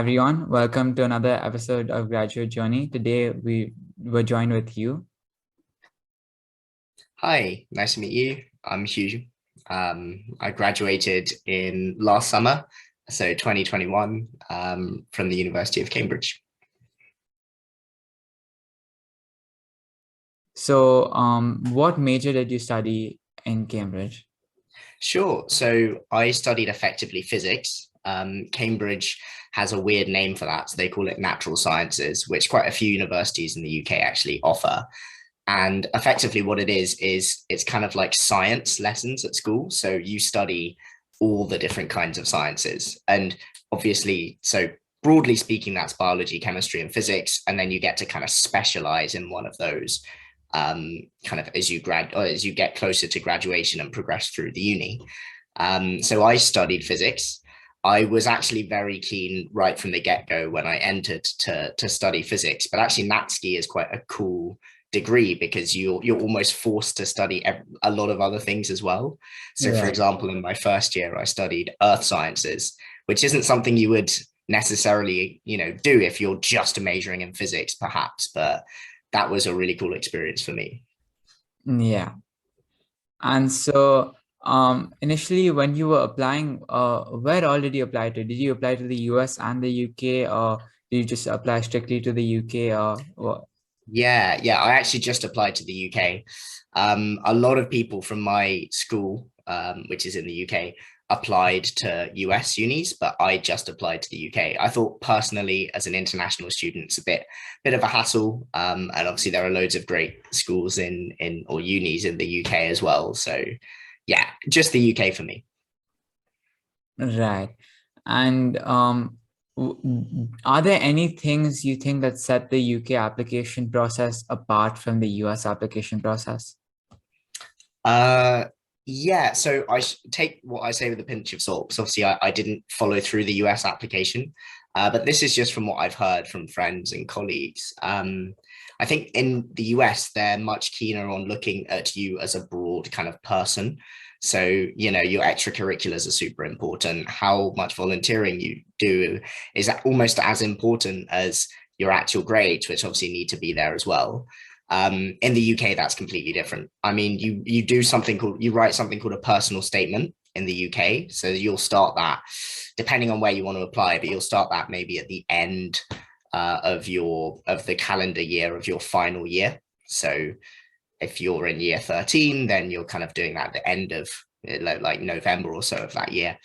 everyone, welcome to another episode of Graduate Journey. Today we were joined with Hugh. Hi, nice to meet you. I'm Hugh. I graduated in last summer, so 2021, from the University of Cambridge. So, what major did you study in Cambridge? Sure. So I studied effectively physics. Cambridge has a weird name for that. So they call it natural sciences, which quite a few universities in the UK actually offer. And effectively what it is it's kind of like science lessons at school. So you study all the different kinds of sciences. And obviously, so broadly speaking, that's biology, chemistry, and physics. And then you get to kind of specialize in one of those kind of as you get closer to graduation and progress through the uni. So I studied physics. I was actually very keen right from the get-go when I entered to study physics, but actually NatSci is quite a cool degree because you're almost forced to study a lot of other things as well. So for Right. example, in my first year, I studied earth sciences, which isn't something you would necessarily, do if you're just majoring in physics, perhaps, but that was a really cool experience for me. Yeah. And so, initially when you were applying, where all did you apply to? Did you apply to the US and the UK, or did you just apply strictly to the UK, or what? Yeah, I actually just applied to the UK. A lot of people from my school, which is in the UK, applied to US unis, but I just applied to the UK. I thought personally, as an international student, it's a bit of a hassle, and obviously there are loads of great schools in or unis in the UK as well. So, yeah, just the UK for me. Right. And are there any things you think that set the UK application process apart from the US application process? Uh, yeah, so take what I say with a pinch of salt, because obviously I didn't follow through the US application, but this is just from what I've heard from friends and colleagues. I think in the US, they're much keener on looking at you as a broad kind of person. So, your extracurriculars are super important. How much volunteering you do is almost as important as your actual grades, which obviously need to be there as well. In the UK, that's completely different. I mean, you write something called a personal statement in the UK. So you'll start that depending on where you want to apply, but you'll start that maybe at the end of the calendar year of your final year. So if you're in year 13, then you're kind of doing that at the end of like November or so of that year.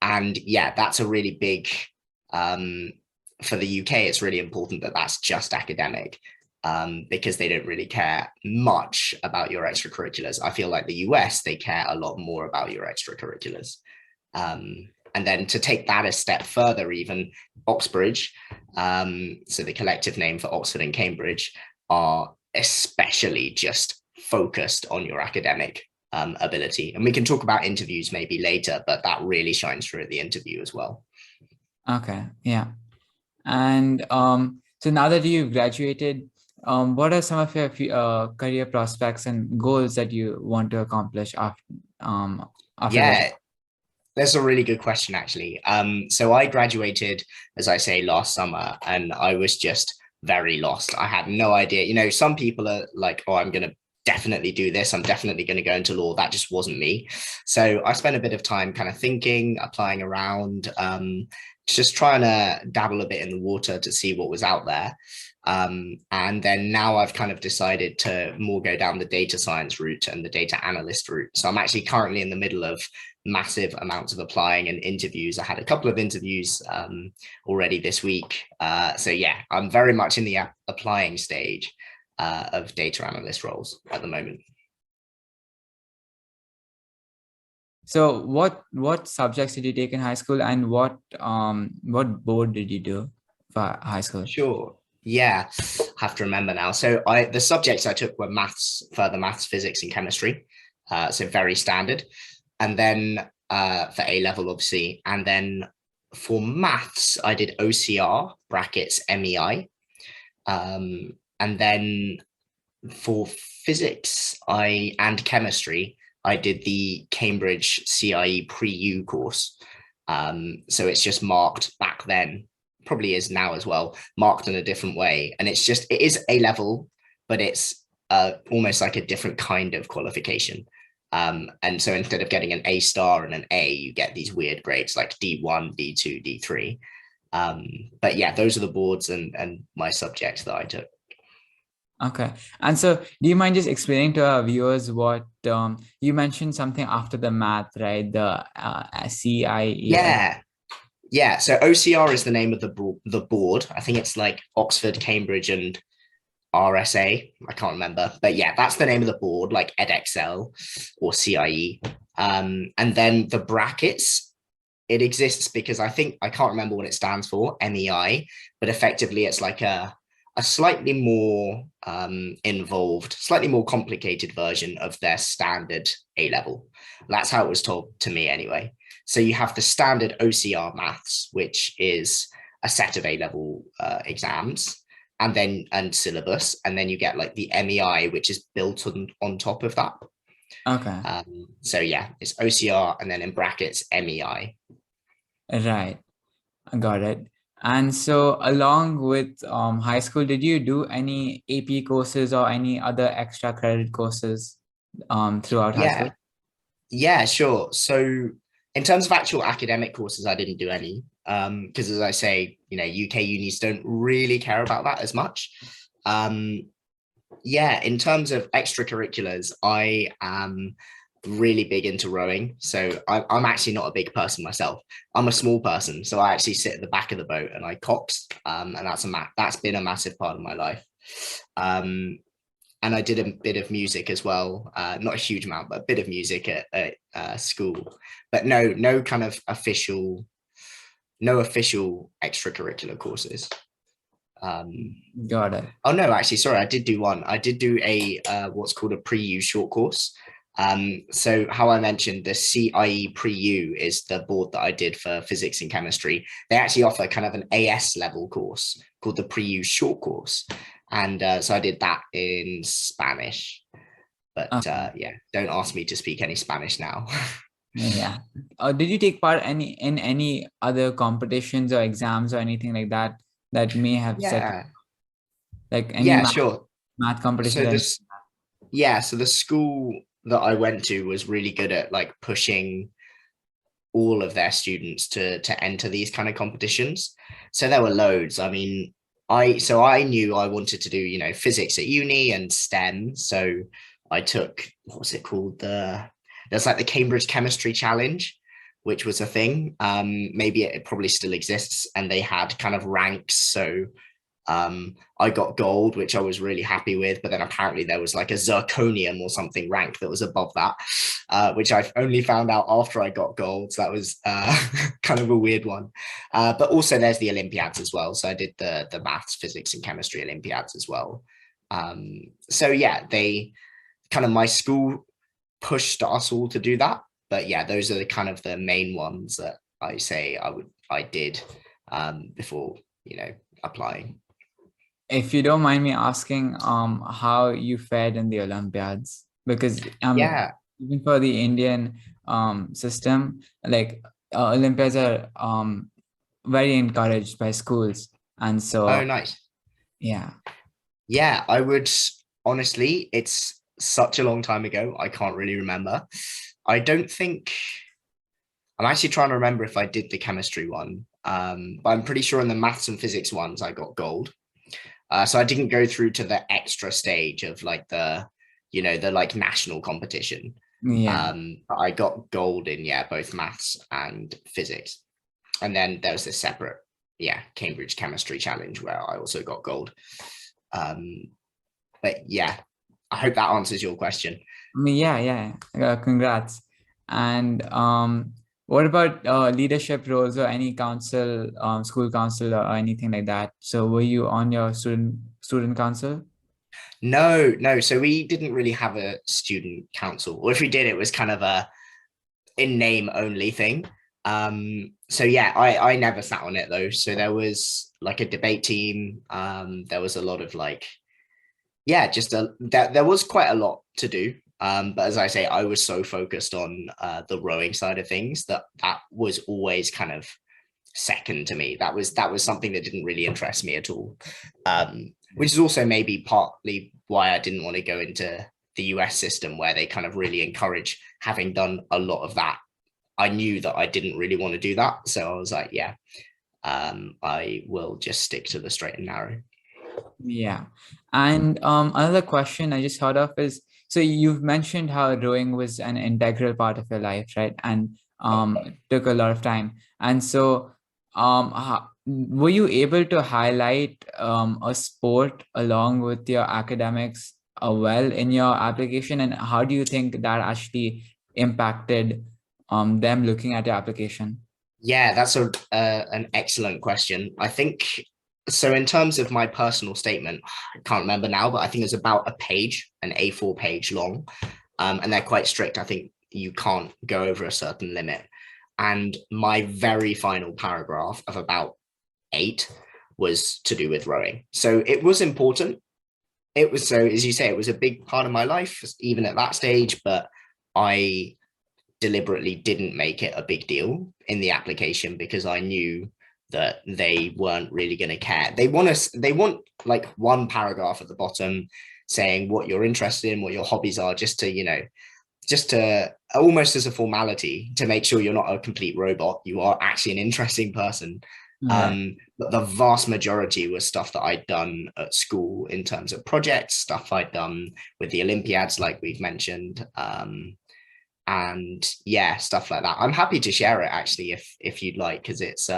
And yeah, that's a really big for the UK, it's really important that that's just academic, because they don't really care much about your extracurriculars. I feel like the US, they care a lot more about your extracurriculars. And then to take that a step further, even Oxbridge, so the collective name for Oxford and Cambridge, are especially just focused on your academic ability. And we can talk about interviews maybe later, but that really shines through at the interview as well. Okay, yeah. And so now that you've graduated, what are some of your career prospects and goals that you want to accomplish after Yeah, graduation? that's a really good question, actually. So I graduated, as I say, last summer, and I was just very lost. I had no idea. Some people are like, oh, I'm going to definitely do this. I'm definitely going to go into law. That just wasn't me. So I spent a bit of time kind of thinking, applying around, just trying to dabble a bit in the water to see what was out there. And then now I've kind of decided to more go down the data science route and the data analyst route. So I'm actually currently in the middle of massive amounts of applying and interviews. I had a couple of interviews already this week. So yeah, I'm very much in the applying stage of data analyst roles at the moment. So what subjects did you take in high school, and what board did you do for high school? Sure. Yeah, have to remember now. So the subjects I took were further maths, physics, and chemistry. So very standard. And then for A level, obviously. And then for maths, I did OCR brackets MEI. And then for physics, and chemistry, I did the Cambridge CIE pre-U course. So it's just marked back then probably is now as well, marked in a different way. And it's just, it is A level, but it's almost like a different kind of qualification. And so instead of getting an A star and an A, you get these weird grades like D1, D2, D3. But yeah, those are the boards and my subjects that I took. Okay. And so do you mind just explaining to our viewers what you mentioned something after the math, right? The CIE. Yeah, yeah. So OCR is the name of the board. I think it's like Oxford, Cambridge, and RSA. I can't remember, but yeah, that's the name of the board, like EdXL or CIE. And then the brackets, it exists because I think I can't remember what it stands for, MEI, but effectively it's like a slightly more involved, slightly more complicated version of their standard A level. That's how it was told to me anyway. So you have the standard OCR maths, which is a set of A level exams, and syllabus, and then you get like the MEI, which is built on top of that. Okay. So yeah, it's OCR and then in brackets MEI. Right. I got it. And so along with high school, did you do any AP courses or any other extra credit courses throughout high school? Yeah, yeah, sure. So in terms of actual academic courses, I didn't do any because, as I say, UK unis don't really care about that as much. Um, yeah, in terms of extracurriculars, I am really big into rowing. So I'm actually not a big person myself. I'm a small person, so I actually sit at the back of the boat and I cox, and that's been a massive part of my life. Um, and I did a bit of music as well, not a huge amount, but a bit of music at school. But no kind of official, no official extracurricular courses. Um, Got it. Oh no, actually, sorry, I did do one. I did do a what's called a pre-U short course. So how I mentioned the CIE pre-U is the board that I did for physics and chemistry. They actually offer kind of an AS level course called the pre-U short course, and so I did that in Spanish. But Okay. yeah, don't ask me to speak any Spanish now. Yeah. Did you take part in any other competitions or exams or anything like that that may have set Yeah, like any yeah, sure. math competitions So or anything? this, yeah, so the school that I went to was really good at like pushing all of their students to enter these kind of competitions. So there were loads. I mean, I knew I wanted to do, physics at uni and STEM. So I took, what was it called? There's like the Cambridge Chemistry Challenge, which was a thing. Maybe it probably still exists, and they had kind of ranks. So I got gold, which I was really happy with, but then apparently there was like a zirconium or something rank that was above that, which I've only found out after I got gold. So that was kind of a weird one. But also there's the Olympiads as well. So I did the maths, physics, and chemistry Olympiads as well. So yeah, they kind of my school pushed us all to do that. But yeah, those are the kind of the main ones that I did before applying. If you don't mind me asking, how you fared in the Olympiads, because Yeah. even for the Indian system, like Olympiads are very encouraged by schools, and Oh, so nice. yeah. Yeah, I would honestly, it's such a long time ago. I can't really remember. I don't think I'm actually trying to remember if I did the chemistry one. But I'm pretty sure in the maths and physics ones I got gold. So I didn't go through to the extra stage of like the like national competition. Yeah. But I got gold in both maths and physics. And then there was this separate, Cambridge Chemistry Challenge where I also got gold. Um, but yeah, I hope that answers your question. I mean, yeah. Congrats. And what about leadership roles or any council, school council or anything like that? So were you on your student council? No, no. So we didn't really have a student council, or if we did, it was kind of a in name only thing. So yeah, I never sat on it though. So there was like a debate team. There was a lot of like, yeah, just there was quite a lot to do. But as I say, I was so focused on the rowing side of things that was always kind of second to me. That was something that didn't really interest me at all, which is also maybe partly why I didn't want to go into the US system, where they kind of really encourage having done a lot of that. I knew that I didn't really want to do that, so I was like, yeah, I will just stick to the straight and narrow. Yeah. And another question I just thought of is, so you've mentioned how rowing was an integral part of your life, right? And it took a lot of time. And so were you able to highlight a sport along with your academics well in your application? And how do you think that actually impacted them looking at your application? Yeah, that's a an excellent question. I think so. In terms of my personal statement, I can't remember now, but I think it's about a page, an A4 page long, and they're quite strict. I think you can't go over a certain limit. And my very final paragraph of about 8 was to do with rowing. So it was important. It was, so as you say, it was a big part of my life, even at that stage. But I deliberately didn't make it a big deal in the application because I knew that they weren't really going to care. They want like one paragraph at the bottom saying what you're interested in, what your hobbies are, just to, just to almost as a formality to make sure you're not a complete robot. You are actually an interesting person. Right. But the vast majority was stuff that I'd done at school in terms of projects, stuff I'd done with the Olympiads, like we've mentioned. And yeah, stuff like that. I'm happy to share it actually if you'd like, because it's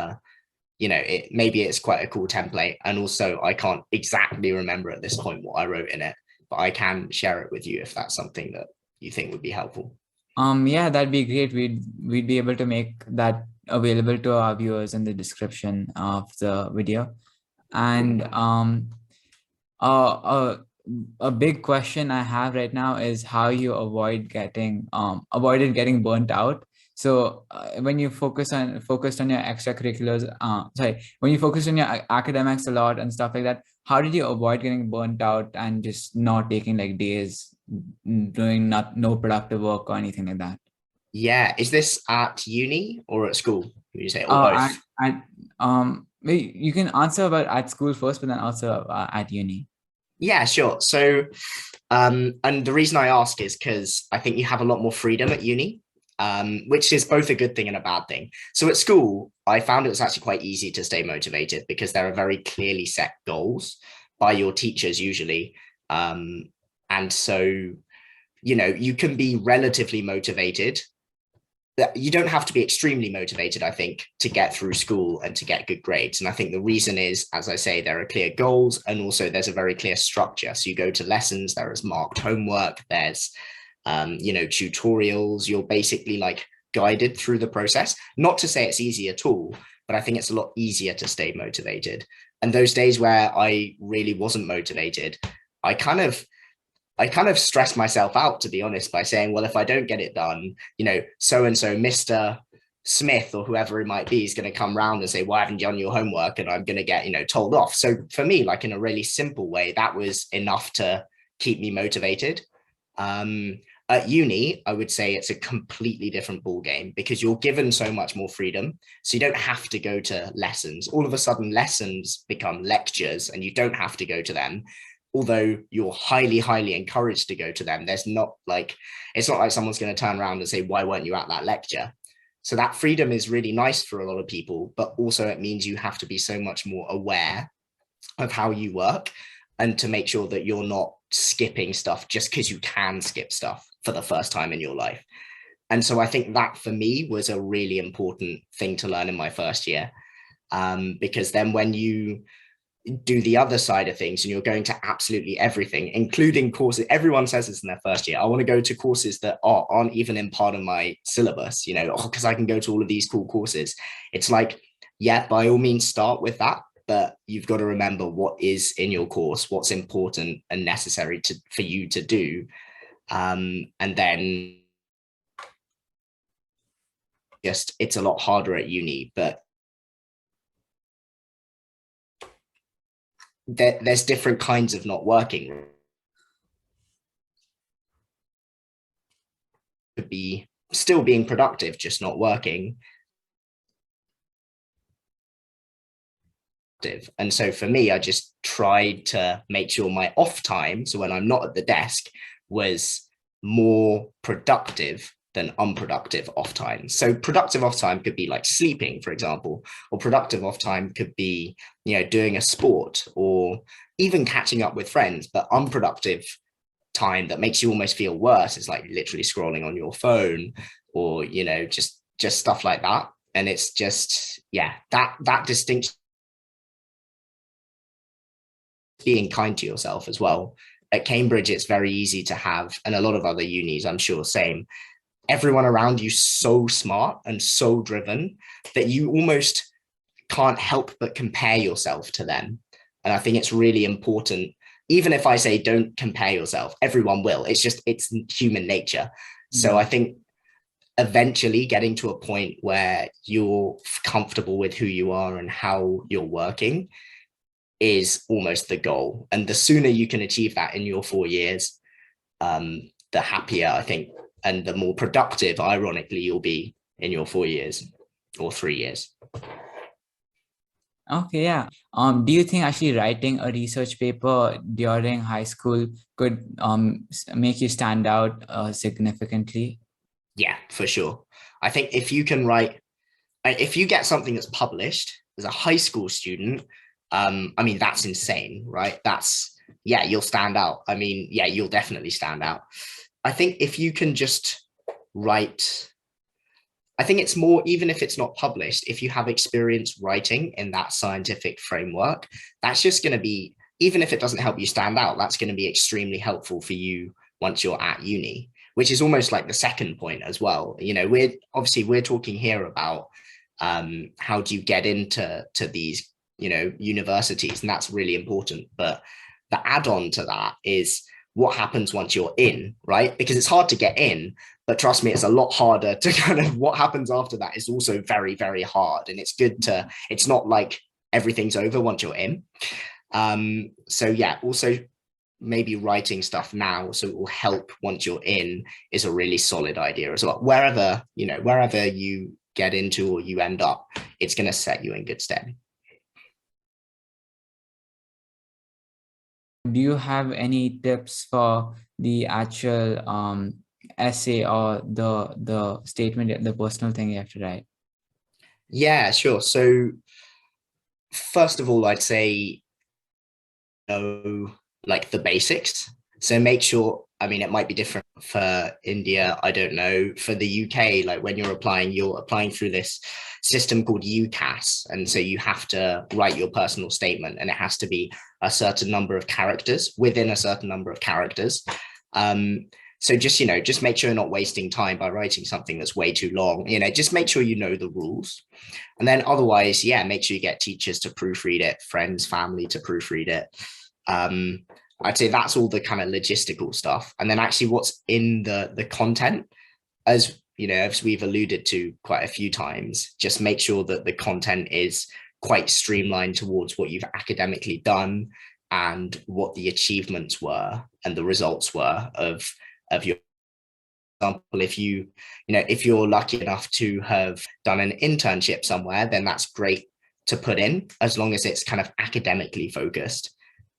it maybe it's quite a cool template. And also I can't exactly remember at this point what I wrote in it, but I can share it with you if that's something that you think would be helpful. Yeah, that'd be great. We'd be able to make that available to our viewers in the description of the video. And uh, a big question I have right now is how you avoided getting burnt out. So when you focused on your extracurriculars, when you focused on your academics a lot and stuff like that, how did you avoid getting burnt out and just not taking like days doing not no productive work or anything like that? Yeah, is this at uni or at school? Would you say, or Uh, both? maybe you can answer about at school first, but then also at uni. Yeah, sure. So, and the reason I ask is because I think you have a lot more freedom at uni, which is both a good thing and a bad thing. So at school, I found it was actually quite easy to stay motivated because there are very clearly set goals by your teachers usually. And so, you can be relatively motivated. You don't have to be extremely motivated, I think, to get through school and to get good grades. And I think the reason is, as I say, there are clear goals and also there's a very clear structure. So you go to lessons, there is marked homework, there's, tutorials. You're basically like guided through the process. Not to say it's easy at all, but I think it's a lot easier to stay motivated. And those days where I really wasn't motivated, I kind of I kind of stressed myself out, to be honest, by saying, well, if I don't get it done, so and so, Mr. Smith or whoever it might be is going to come round and say, why haven't you done your homework? And I'm going to get, told off. So for me, like in a really simple way, that was enough to keep me motivated. At uni, I would say it's a completely different ball game because you're given so much more freedom. So you don't have to go to lessons. All of a sudden, lessons become lectures and you don't have to go to them, although you're highly, highly encouraged to go to them. It's not like someone's going to turn around and say, why weren't you at that lecture? So that freedom is really nice for a lot of people, but also it means you have to be so much more aware of how you work and to make sure that you're not skipping stuff just because you can skip stuff for the first time in your life. And so I think that for me was a really important thing to learn in my first year. Because then when you do the other side of things and you're going to absolutely everything, including courses. Everyone says this in their first year. I want to go to courses that aren't even in part of my syllabus, because I can go to all of these cool courses. It's like, yeah, by all means start with that, but you've got to remember what is in your course, what's important and necessary for you to do. And then just, it's a lot harder at uni, but there's different kinds of not working. Could be still being productive, just not working. And so for me, I just tried to make sure my off time, so when I'm not at the desk, was more productive than unproductive off time. So productive off time could be like sleeping, for example, or productive off time could be, doing a sport or even catching up with friends. But unproductive time that makes you almost feel worse is like literally scrolling on your phone or, just stuff like that. And it's just, yeah, that distinction, being kind to yourself as well. At Cambridge, it's very easy to have, and a lot of other unis, I'm sure, same. Everyone around you so smart and so driven that you almost can't help but compare yourself to them. And I think it's really important. Even if I say don't compare yourself, everyone will. It's human nature. So Yeah. I think eventually getting to a point where you're comfortable with who you are and how you're working is almost the goal. And the sooner you can achieve that in your 4 years, the happier I think, and the more productive, ironically, you'll be in your 4 years or 3 years. Okay, yeah. Do you think actually writing a research paper during high school could make you stand out significantly? Yeah, for sure. I think if you can write, if you get something that's published as a high school student, I mean, that's insane, right? Yeah, you'll stand out. I mean, yeah, you'll definitely stand out. I think if you can just write, I think it's more, even if it's not published, if you have experience writing in that scientific framework, that's just going to be, even if it doesn't help you stand out, that's going to be extremely helpful for you once you're at uni, which is almost like the second point as well. We're talking here about how do you get into these, universities, and that's really important. But the add-on to that is what happens once you're in, right? Because it's hard to get in, but trust me, it's a lot harder to kind of, what happens after that is also very, very hard. And it's not like everything's over once you're in. So yeah, also maybe writing stuff now so it will help once you're in is a really solid idea as well. Wherever you get into or you end up, it's going to set you in good stead. Do you have any tips for the actual essay or the statement, the personal thing you have to write? Yeah, sure. So first of all, I'd say know like the basics. So make sure, I mean, it might be different for India. I don't know. For the UK, like when you're applying through this system called UCAS. And so you have to write your personal statement and it has to be a certain number of characters within a certain number of characters. So just make sure you're not wasting time by writing something that's way too long. Just make sure you know the rules. And then otherwise, yeah, make sure you get teachers to proofread it, friends, family to proofread it. I'd say that's all the kind of logistical stuff. And then actually what's in the content, as we've alluded to quite a few times, just make sure that the content is quite streamlined towards what you've academically done and what the achievements were and the results were of your example. If you're lucky enough to have done an internship somewhere, then that's great to put in as long as it's kind of academically focused.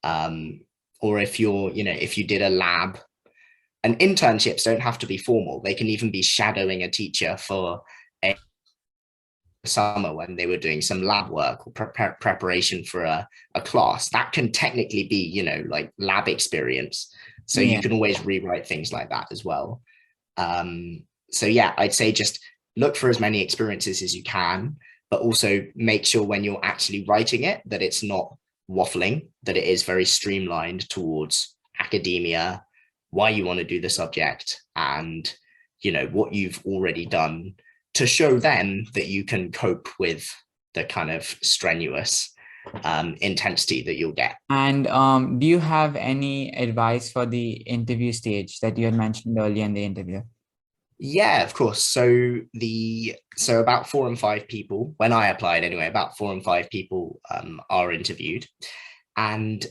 Or if you did a lab, and internships don't have to be formal. They can even be shadowing a teacher for a summer when they were doing some lab work or preparation for a class. That can technically be, like lab experience. So you Yeah. can always rewrite things like that as well. So yeah, I'd say just look for as many experiences as you can, but also make sure when you're actually writing it that it's not waffling, that it is very streamlined towards academia, why you want to do the subject, and what you've already done to show them that you can cope with the kind of strenuous intensity that you'll get. And do you have any advice for the interview stage that you had mentioned earlier in the interview? Yeah, of course. So about 4 and 5 people, when I applied anyway, about 4 and 5 people are interviewed, and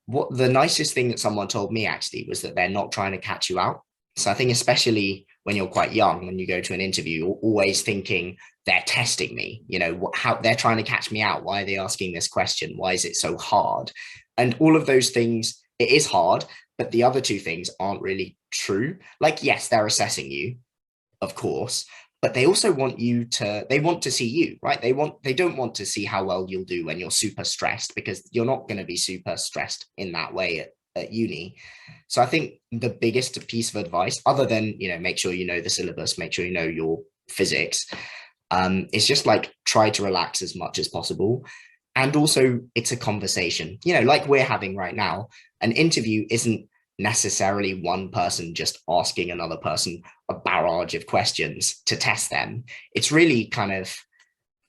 what the nicest thing that someone told me actually was that they're not trying to catch you out. So I think especially when you're quite young, when you go to an interview, you're always thinking they're testing me. How they're trying to catch me out. Why are they asking this question? Why is it so hard? And all of those things, it is hard, but the other two things aren't really true. Like, yes, they're assessing you, of course, but they also they want to see you, right? They don't want to see how well you'll do when you're super stressed, because you're not going to be super stressed in that way at uni. So I think the biggest piece of advice, other than, make sure you know the syllabus, make sure you know your physics, it's just like try to relax as much as possible. And also, it's a conversation, like we're having right now. An interview isn't necessarily one person just asking another person a barrage of questions to test them. It's really kind of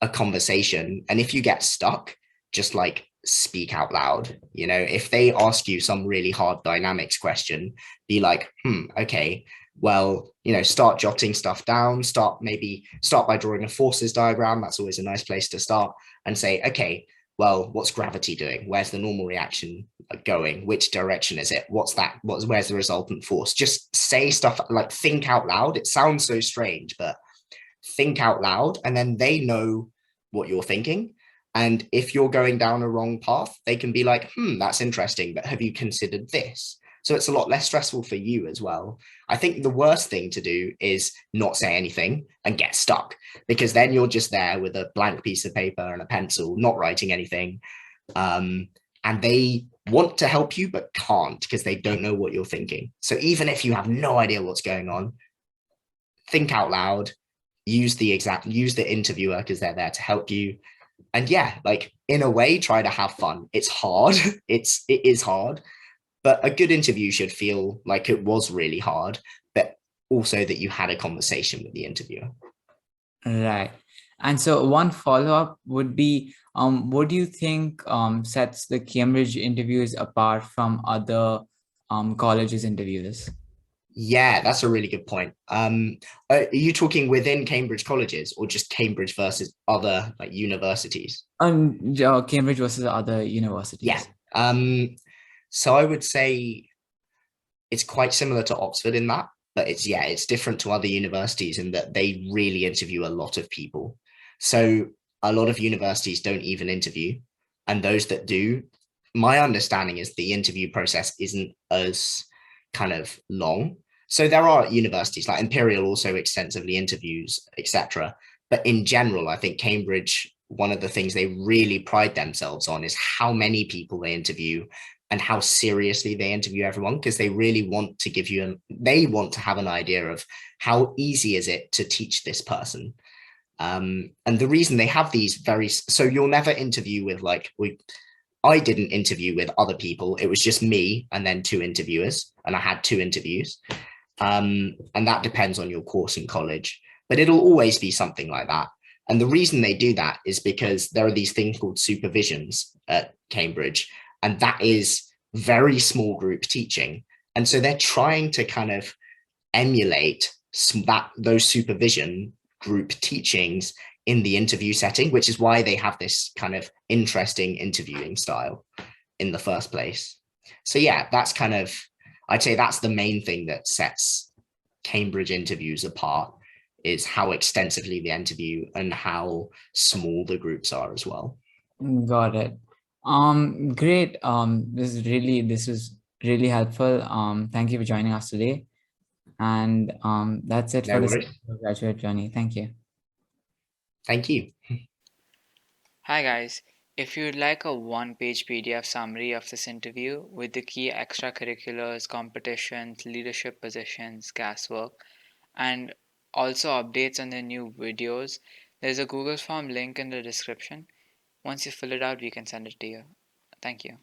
a conversation. And if you get stuck, just like speak out loud. If they ask you some really hard dynamics question, be like, okay, well, start jotting stuff down, start by drawing a forces diagram. That's always a nice place to start, and say, okay, well, what's gravity doing? Where's the normal reaction going? Which direction is it? Where's the resultant force? Just say stuff, like think out loud. It sounds so strange, but think out loud, and then they know what you're thinking. And if you're going down a wrong path, they can be like, that's interesting, but have you considered this? So it's a lot less stressful for you as well. I think the worst thing to do is not say anything and get stuck, because then you're just there with a blank piece of paper and a pencil, not writing anything. And they want to help you, but can't, because they don't know what you're thinking. So even if you have no idea what's going on, think out loud, use the interviewer, because they're there to help you. And yeah, like in a way, try to have fun. It's hard. It is hard, but a good interview should feel like it was really hard, but also that you had a conversation with the interviewer. Right. And so one follow-up would be, what do you think sets the Cambridge interviews apart from other colleges interviews? Yeah, that's a really good point. Are you talking within Cambridge colleges, or just Cambridge versus other like universities? Cambridge versus other Yeah. universities. So I would say it's quite similar to Oxford in that, but it's different to other universities in that they really interview a lot of people. So a lot of universities don't even interview, and those that do, my understanding is the interview process isn't as kind of long. So there are universities like Imperial also extensively interviews, etc. But in general, I think Cambridge, one of the things they really pride themselves on is how many people they interview and how seriously they interview everyone, because they really want to they want to have an idea of how easy is it to teach this person. And the reason they have these so you'll never interview with I didn't interview with other people. It was just me and then two interviewers, and I had two interviews. And that depends on your course in college, but it'll always be something like that. And the reason they do that is because there are these things called supervisions at Cambridge, and that is very small group teaching. And so they're trying to kind of emulate those supervision group teachings in the interview setting, which is why they have this kind of interesting interviewing style in the first place. So yeah, I'd say that's the main thing that sets Cambridge interviews apart, is how extensively they interview and how small the groups are as well. Got it. Great. This is really helpful. Thank you for joining us today. And that's it for No this worries. graduate journey. Thank you. Thank you. Hi guys, if you'd like a one-page PDF summary of this interview with the key extracurriculars, competitions, leadership positions, classwork, and also updates on the new videos, there's a Google form link in the description. Once you fill it out, we can send it to you. Thank you.